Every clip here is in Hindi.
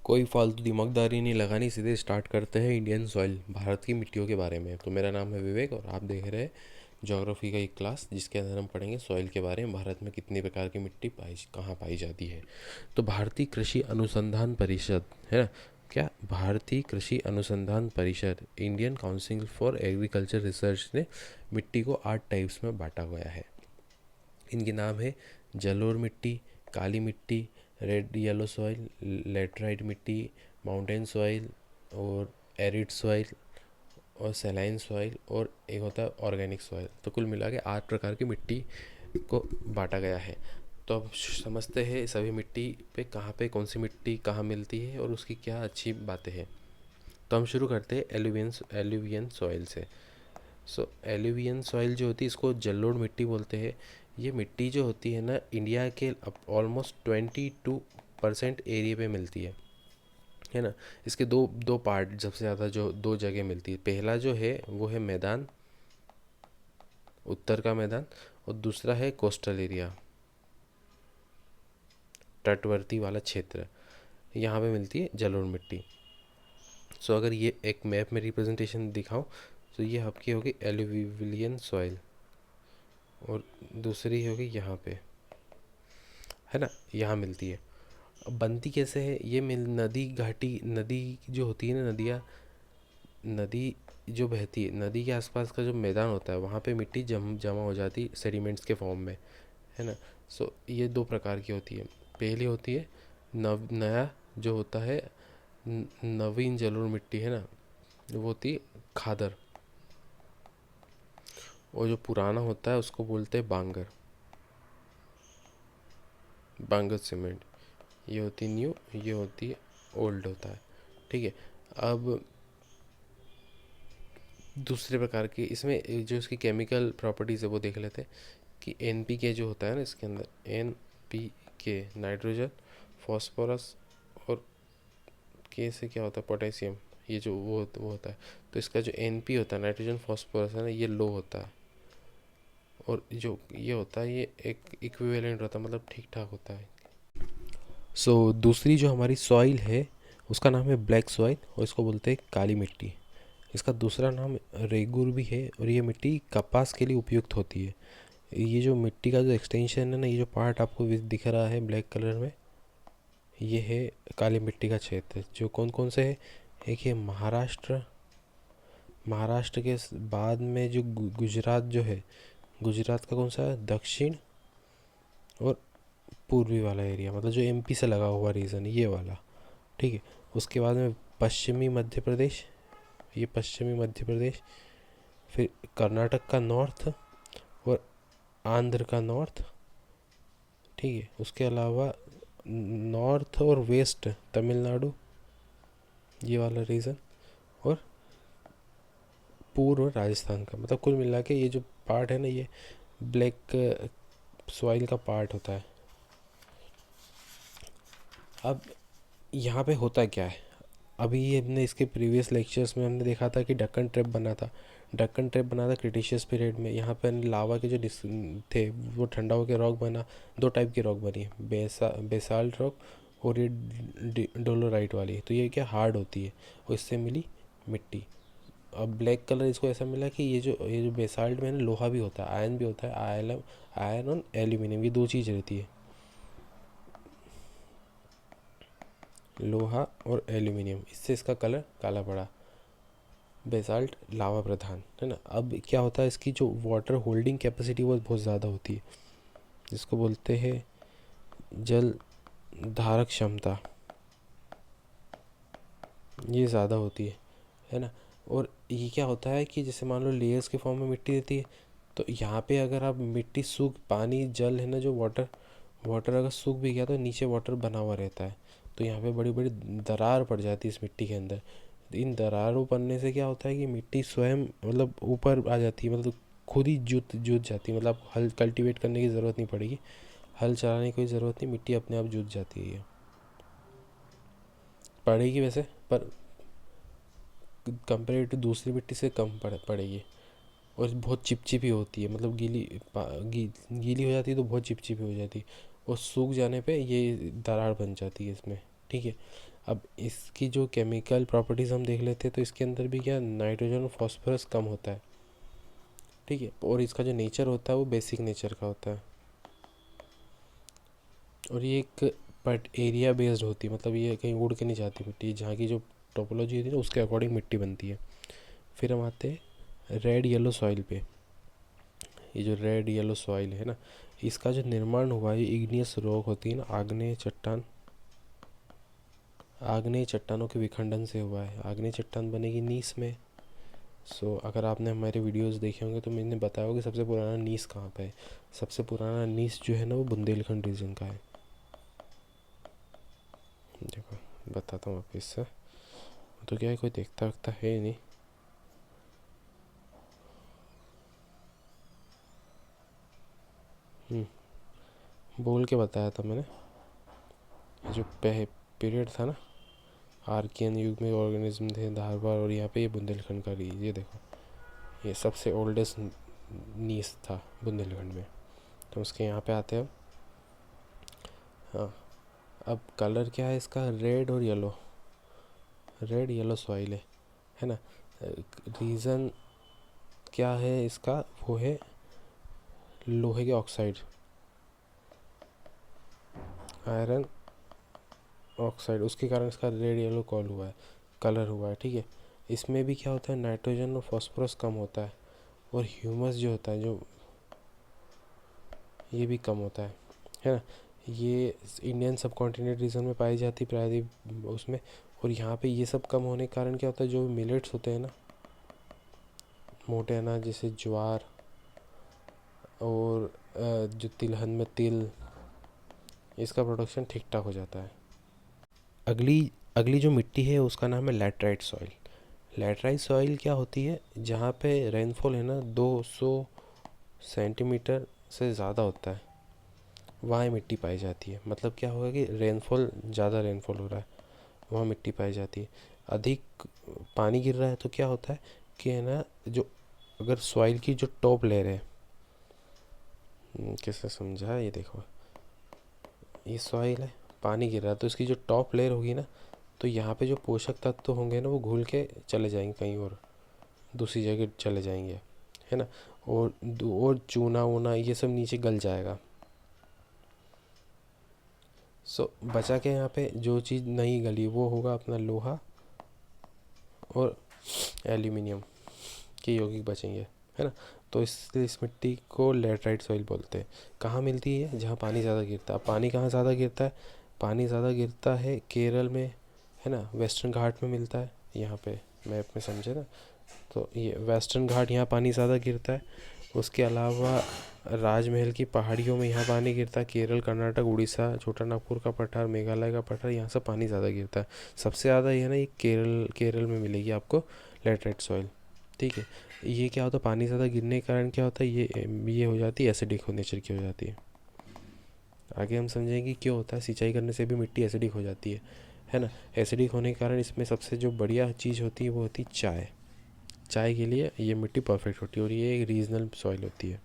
कोई फालतू दिमागदारी नहीं लगानी, सीधे स्टार्ट करते हैं इंडियन सॉइल, भारत की मिट्टियों के बारे में। तो मेरा नाम है विवेक और आप देख रहे हैं ज्योग्राफी का एक क्लास, जिसके अंदर हम पढ़ेंगे सॉइल के बारे में। भारत में कितनी प्रकार की मिट्टी कहाँ पाई जाती है। तो भारतीय कृषि अनुसंधान परिषद है ना, क्या भारतीय कृषि अनुसंधान परिषद, Indian council for agriculture research ने मिट्टी को 8 टाइप्स में बांटा गया है। इनके नाम है जलोढ़ मिट्टी, काली मिट्टी, रेड येलो सॉइल, लेटराइट मिट्टी, माउंटेन सॉइल और एरिड सॉइल और सैलाइन सॉइल, और एक होता है ऑर्गेनिक सॉइल। तो कुल मिला के 8 प्रकार की मिट्टी को बांटा गया है। तो अब समझते हैं सभी मिट्टी पे कौन सी मिट्टी कहाँ मिलती है और उसकी क्या अच्छी बातें हैं। तो हम शुरू करते हैं एलुवियन सॉइल से। सो एलुवियन सॉइल जो होती है, इसको जलोढ़ मिट्टी बोलते हैं। ये मिट्टी जो होती है ना, इंडिया के ऑलमोस्ट 22% एरिया पे मिलती है ना। इसके दो दो पार्ट, सबसे ज़्यादा जो दो जगह मिलती है, पहला जो है वो है मैदान, उत्तर का मैदान, और दूसरा है कोस्टल एरिया, तटवर्ती वाला क्षेत्र। यहाँ पे मिलती है जलोढ़ मिट्टी। सो अगर ये एक मैप में रिप्रेजेंटेशन दिखाऊं तो ये आपकी होगी एलुवियन सॉइल, और दूसरी होगी यहाँ पे, है ना, यहाँ मिलती है। अब बनती कैसे है ये मिल, नदी घाटी, नदी जो होती है ना, नदी जो बहती है, नदी के आसपास का जो मैदान होता है, वहाँ पे मिट्टी जमा हो जाती है सेडिमेंट्स के फॉर्म में, है ना। सो ये दो प्रकार की होती है। पहली होती है नया जो होता है, नवीन जलोढ़ मिट्टी, है ना, वो होती है खादर। और जो पुराना होता है उसको बोलते हैं बांगर, बांगर सीमेंट। ये होती है न्यू, ये होती है ओल्ड होता है, ठीक है। अब दूसरे प्रकार की, इसमें जो इसकी केमिकल प्रॉपर्टीज़ है वो देख लेते हैं कि NPK जो होता है ना, इसके अंदर NPK, नाइट्रोजन, फॉस्फोरस, और K से क्या होता है, पोटेशियम। ये जो वो होता है, तो इसका जो NP होता है, नाइट्रोजन फॉस्फोरस, है ना, ये लो होता है। और जो ये होता है, ये एक इक्विवेलेंट होता है, मतलब ठीक ठाक होता है। दूसरी जो हमारी सॉइल है उसका नाम है ब्लैक सॉइल, और इसको बोलते हैं काली मिट्टी। इसका दूसरा नाम रेगुर भी है, और ये मिट्टी कपास के लिए उपयुक्त होती है। ये जो मिट्टी का जो एक्सटेंशन है ना, ये जो पार्ट आपको दिख रहा है ब्लैक कलर में, ये है काली मिट्टी का क्षेत्र। जो कौन कौन से है, एक है महाराष्ट्र, महाराष्ट्र के बाद में जो गुजरात जो है, गुजरात का कौन सा है, दक्षिण और पूर्वी वाला एरिया, मतलब जो MP से लगा हुआ रीजन, ये वाला, ठीक है। उसके बाद में पश्चिमी मध्य प्रदेश, ये पश्चिमी मध्य प्रदेश, फिर कर्नाटक का नॉर्थ और आंध्र का नॉर्थ, ठीक है। उसके अलावा नॉर्थ और वेस्ट तमिलनाडु, ये वाला रीजन, और पूर्व राजस्थान का। मतलब कुल मिला के ये जो पार्ट है ना, ये ब्लैक सॉइल का पार्ट होता है। अब यहाँ पे होता क्या है, अभी ये हमने इसके प्रीवियस लेक्चर्स में हमने देखा था कि डक्कन ट्रैप बना था। डक्कन ट्रैप बना था क्रिटेशियस पीरियड में। यहाँ पे लावा के जो थे वो ठंडा होकर रॉक बना। दो टाइप की रॉक बनी है, बेसाल्ट रॉक और ये डोलोराइट वाली। तो ये क्या हार्ड होती है, और इससे मिली मिट्टी। अब ब्लैक कलर इसको ऐसा मिला कि ये जो बेसाल्ट में ना लोहा भी होता है, आयरन भी होता है, आयरन और एल्यूमिनियम, ये दो चीज़ रहती है, लोहा और एल्यूमिनियम, इससे इसका कलर काला पड़ा। बेसाल्ट लावा प्रधान, है ना। अब क्या होता है, इसकी जो वाटर होल्डिंग कैपेसिटी वो बहुत ज़्यादा होती है, जिसको बोलते हैं जल धारक क्षमता, ये ज़्यादा होती है ना। और ये क्या होता है कि जैसे मान लो लेयर्स के फॉर्म में मिट्टी रहती है, तो यहाँ पे अगर आप मिट्टी सूख, पानी जल है ना, जो वाटर वाटर अगर सूख भी गया तो नीचे वाटर बना हुआ रहता है, तो यहाँ पे बड़ी बड़ी दरार पड़ जाती है इस मिट्टी के अंदर। इन दरारों पड़ने से क्या होता है कि मिट्टी स्वयं मतलब ऊपर आ जाती है, मतलब खुद ही जुत जाती है। मतलब हल कल्टीवेट करने की ज़रूरत नहीं पड़ेगी, हल चलाने की कोई ज़रूरत नहीं, मिट्टी अपने आप जुत जाती है। ये पड़ेगी वैसे, पर कंपेयर टू दूसरी मिट्टी से कम पड़ेगी। और बहुत चिपचिपी होती है, मतलब गीली हो जाती है तो बहुत चिपचिपी हो जाती है, और सूख जाने पे ये दरार बन जाती है इसमें, ठीक है। अब इसकी जो केमिकल प्रॉपर्टीज़ हम देख लेते हैं तो इसके अंदर भी क्या नाइट्रोजन और फॉस्फोरस कम होता है, ठीक है। और इसका जो नेचर होता है वो बेसिक नेचर का होता है, और ये एक बट एरिया बेस्ड होती है, मतलब ये कहीं उड़ के नहीं जाती मिट्टी, जहाँ की जो टोपोलॉजी होती है ना उसके अकॉर्डिंग मिट्टी बनती है। फिर हम आते हैं रेड येलो सॉइल पे। ये जो रेड येलो सॉइल है ना, इसका जो निर्माण हुआ है इग्नियस रॉक होती है ना, आग्नेय चट्टानों के विखंडन से हुआ है। आग्नेय चट्टान बनेगी नीस में। अगर आपने हमारे वीडियोस देखे होंगे तो मैंने बताया होगा कि सबसे पुराना नीस कहाँ पे है। सबसे पुराना नीस जो है ना वो बुंदेलखंड रीजन का है। देखो बताता हूँ आपको इससे, तो क्या है, कोई देखता वक्ता है ही नहीं। बोल के बताया था मैंने, जो पीरियड था ना, आर्कियन युग में ऑर्गेनिज्म थे धारवाड़, और यहाँ पे ये बुंदेलखंड का रीज, ये देखो ये सबसे ओल्डेस्ट नीस था बुंदेलखंड में। तो उसके यहाँ पे आते हैं अब। हाँ, अब कलर क्या है इसका, रेड और येलो, रेड येलो सॉइल है ना। रीज़न क्या है इसका, वो है लोहे के ऑक्साइड, आयरन ऑक्साइड, उसके कारण इसका रेड येलो कलर हुआ है, ठीक है। इसमें भी क्या होता है, नाइट्रोजन और फॉस्फोरस कम होता है, और ह्यूमस जो होता है जो ये भी कम होता है ना। ये इंडियन सब कॉन्टिनेंट रीजन में पाई जाती प्रायद्वीप उसमें, और यहाँ पे ये सब कम होने के कारण क्या होता है, जो मिलेट्स होते हैं ना, मोटे अनाज जैसे ज्वार, और जो तिलहन में तिल, इसका प्रोडक्शन ठीक ठाक हो जाता है। अगली अगली जो मिट्टी है उसका नाम है लैटराइट सॉइल। लैटराइट सॉइल क्या होती है, जहाँ पे रेनफॉल है ना 200 सेंटीमीटर से ज़्यादा होता है, वहाँ ये मिट्टी पाई जाती है। मतलब क्या होगा कि ज़्यादा रेनफॉल हो रहा है, वहाँ मिट्टी पाई जाती है। अधिक पानी गिर रहा है तो क्या होता है कि है ना, जो अगर सॉइल की जो टॉप लेयर है, कैसे समझा, ये देखो ये सॉइल है, पानी गिर रहा है तो इसकी जो टॉप लेयर होगी ना, तो यहाँ पे जो पोषक तत्व तो होंगे ना वो घुल के चले जाएंगे कहीं और, दूसरी जगह चले जाएंगे, है ना। और चूना वूना ये सब नीचे गल जाएगा। बचा के यहाँ पे जो चीज़ नहीं गली वो होगा अपना लोहा और एल्यूमिनियम के यौगिक बचेंगे, है ना। तो इसलिए इस मिट्टी को लैटराइट सॉइल बोलते हैं। कहाँ मिलती है, जहाँ पानी ज़्यादा गिरता है। पानी कहाँ ज़्यादा गिरता है, पानी ज़्यादा गिरता है केरल में, है ना, वेस्टर्न घाट में मिलता है। यहाँ पे मैप में समझे ना, तो ये वेस्टर्न घाट, यहाँ पानी ज़्यादा गिरता है। उसके अलावा राजमहल की पहाड़ियों में यहाँ पानी गिरता है, केरल, कर्नाटक, उड़ीसा, छोटा नागपुर का पठार, मेघालय का पठार, यहाँ से पानी ज़्यादा गिरता है। सबसे ज़्यादा ये ना ये केरल में मिलेगी आपको लैटराइट सॉइल, ठीक है। ये क्या होता है, पानी ज़्यादा गिरने के कारण क्या होता है, ये हो जाती है एसिडिक नेचर की हो जाती है। आगे हम समझेंगे क्यों होता है, सिंचाई करने से भी मिट्टी एसिडिक हो जाती है ना। एसिडिक होने के कारण इसमें सबसे जो बढ़िया चीज़ होती है वो होती है चाय। चाय के लिए ये मिट्टी परफेक्ट होती है, और ये एक रीजनल सॉइल होती है।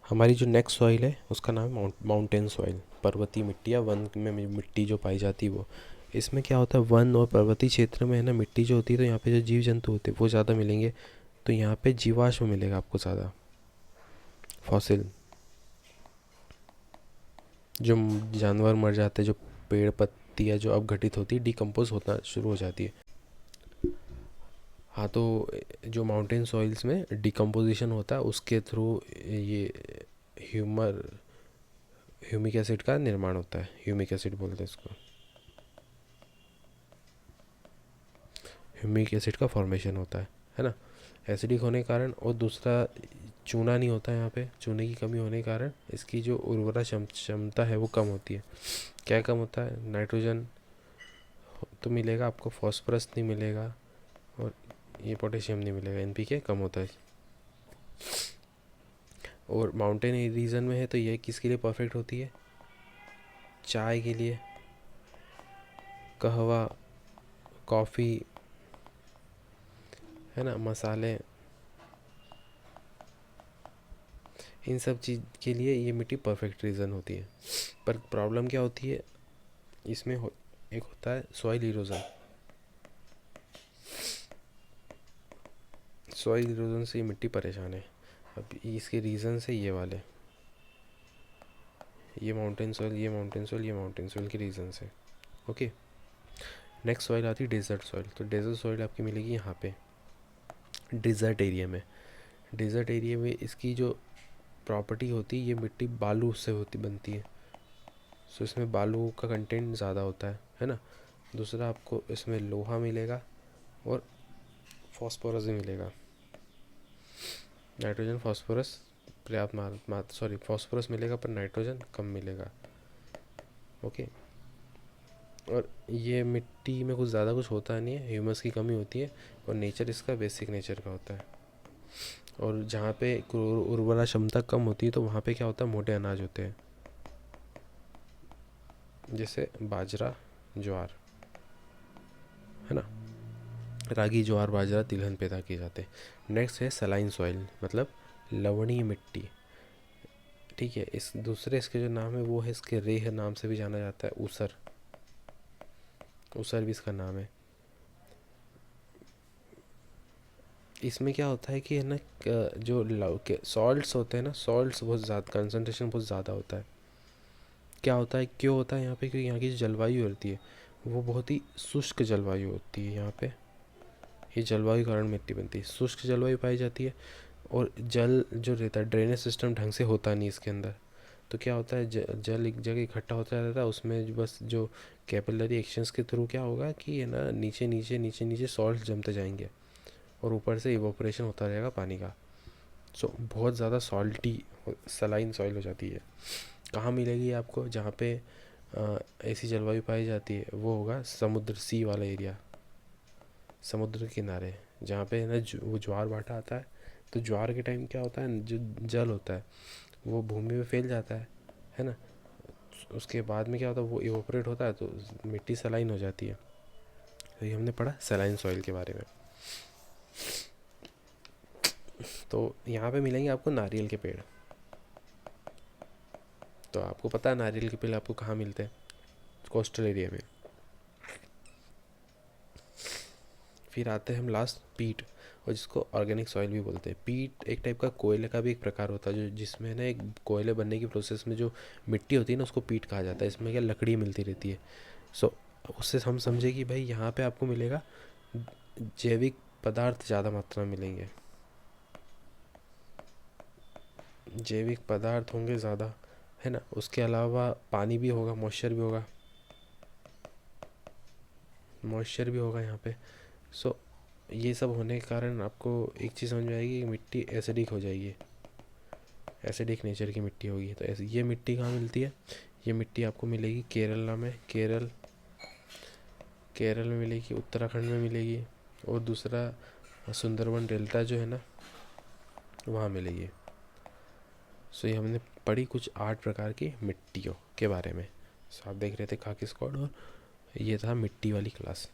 हमारी जो नेक्स्ट सॉइल है उसका नाम है माउंटेन सॉइल, पर्वतीय मिट्टी या वन में मिट्टी जो पाई जाती है वो। इसमें क्या होता है, वन और पर्वतीय क्षेत्र में है ना मिट्टी जो होती है, तो यहाँ पे जो जीव जंतु होते हैं वो ज़्यादा मिलेंगे। तो यहाँ पे जीवाश्म मिलेगा आपको ज़्यादा, फॉसिल, जो जानवर मर जाते हैं, जो पेड़ पत्तियाँ जो अपघटित होती है, डिकम्पोज होना शुरू हो जाती है। हाँ, तो जो माउंटेन सॉइल्स में डिकम्पोजिशन होता है उसके थ्रू ये ह्यूमर ह्यूमिक एसिड का निर्माण होता है। ह्यूमिक एसिड बोलते हैं इसको, ह्यूमिक एसिड का फॉर्मेशन होता है ना। एसिडिक होने के कारण, और दूसरा चूना नहीं होता यहाँ पे, चूने की कमी होने के कारण इसकी जो उर्वरा क्षमता है वो कम होती है। क्या कम होता है, नाइट्रोजन तो मिलेगा आपको, फॉस्फोरस नहीं मिलेगा, और ये पोटेशियम नहीं मिलेगा, एनपीके कम होता है। और माउंटेन रीजन में है तो ये किसके लिए परफेक्ट होती है, चाय के लिए, कहवा, कॉफ़ी, है ना, मसाले, इन सब चीज़ के लिए ये मिट्टी परफेक्ट रीज़न होती है। पर प्रॉब्लम क्या होती है इसमें एक होता है सॉइल इरोजन। सॉइल इरोजन से ये मिट्टी परेशान है। अब इसके रीज़न से ये वाले, ये माउंटेन सॉइल, ये माउंटेन सॉइल, ये माउंटेन सॉइल के रीज़न से। ओके, नेक्स्ट सॉइल आती है डेजर्ट सॉइल। तो डेजर्ट सॉइल आपकी मिलेगी यहाँ पे डिज़र्ट एरिया में। डिज़र्ट एरिया में इसकी जो प्रॉपर्टी होती है, ये मिट्टी बालू से होती बनती है। सो इसमें बालू का कंटेंट ज़्यादा होता है ना। दूसरा आपको इसमें लोहा मिलेगा और फॉस्फोरस भी मिलेगा। नाइट्रोजन फॉस्फोरस पर्याप्त सॉरी फॉस्फोरस मिलेगा पर नाइट्रोजन कम मिलेगा। ओके, और ये मिट्टी में कुछ ज़्यादा कुछ होता नहीं है, ह्यूमस की कमी होती है और नेचर इसका बेसिक नेचर का होता है। और जहाँ पे उर्वरा क्षमता कम होती है तो वहाँ पे क्या होता है, मोटे अनाज होते हैं, जैसे बाजरा, ज्वार, है ना। रागी, ज्वार, बाजरा, तिलहन पैदा किए जाते हैं। नेक्स्ट है सलाइन सॉइल, मतलब लवणीय मिट्टी। ठीक है, इस दूसरे इसके जो नाम है वो है, इसके रेह नाम से भी जाना जाता है, ऊसर, ऊसर भी इसका नाम है। इसमें क्या होता है कि है ना, जो सॉल्ट्स होते हैं ना, सॉल्ट्स बहुत ज़्यादा, कंसनट्रेशन बहुत ज़्यादा होता है। क्या होता है, क्यों होता है यहाँ पे, क्योंकि यहाँ की जो जलवायु होती है वो बहुत ही शुष्क जलवायु होती है। यहाँ पे ये जलवायु कारण मिट्टी बनती है, शुष्क जलवायु पाई जाती है। और जल जो रहता है, ड्रेनेज सिस्टम ढंग से होता नहीं इसके अंदर। तो क्या होता है, जल एक जगह इकट्ठा होता रहता है, उसमें बस जो कैपिलरी एक्शंस के थ्रू क्या होगा कि है ना, नीचे नीचे नीचे नीचे सॉल्ट जमते जाएंगे और ऊपर से इवोपरेशन होता रहेगा पानी का। सो बहुत ज़्यादा सॉल्टी सलाइन सॉइल हो जाती है। कहाँ मिलेगी आपको, जहाँ पे ऐसी जलवायु पाई जाती है वो होगा समुद्र, सी वाला एरिया, समुद्र के किनारे, जहाँ पे ना वो ज्वार भाटा आता है। तो ज्वार के टाइम क्या होता है, जो जल होता है वो भूमि में फैल जाता है ना। उसके बाद में क्या होता है, वो इवोपरेट होता है तो मिट्टी सलाइन हो जाती है। तो ये हमने पढ़ा सलाइन सॉइल के बारे में। तो यहाँ पे मिलेंगे आपको नारियल के पेड़। तो आपको पता है नारियल के पेड़ आपको कहाँ मिलते हैं, कोस्टल एरिया में। फिर आते हैं हम लास्ट पीट, और जिसको ऑर्गेनिक सॉइल भी बोलते हैं। पीट एक टाइप का कोयले का भी एक प्रकार होता है, जो जिसमें ना एक कोयले बनने की प्रोसेस में जो मिट्टी होती है ना, उसको पीट कहा जाता है। इसमें क्या लकड़ी मिलती रहती है। सो उससे हम समझे कि भाई यहाँ पे आपको मिलेगा जैविक पदार्थ ज़्यादा मात्रा में मिलेंगे, जैविक पदार्थ होंगे ज़्यादा, है ना। उसके अलावा पानी भी होगा, मॉइस्चर भी होगा, मॉइस्चर भी होगा यहाँ पे। सो ये सब होने के कारण आपको एक चीज़ समझ में आएगी कि मिट्टी एसिडिक हो जाएगी, एसिडिक नेचर की मिट्टी होगी। तो ऐसे ये मिट्टी कहाँ मिलती है, ये मिट्टी आपको मिलेगी केरला में, केरल में मिलेगी, उत्तराखंड में मिलेगी, और दूसरा सुंदरबन डेल्टा जो है ना, वहाँ मिलेगी। सो ये हमने पढ़ी कुछ 8 प्रकार की मिट्टियों के बारे में। सो आप देख रहे थे खाकी स्क्वाड, और ये था मिट्टी वाली क्लास।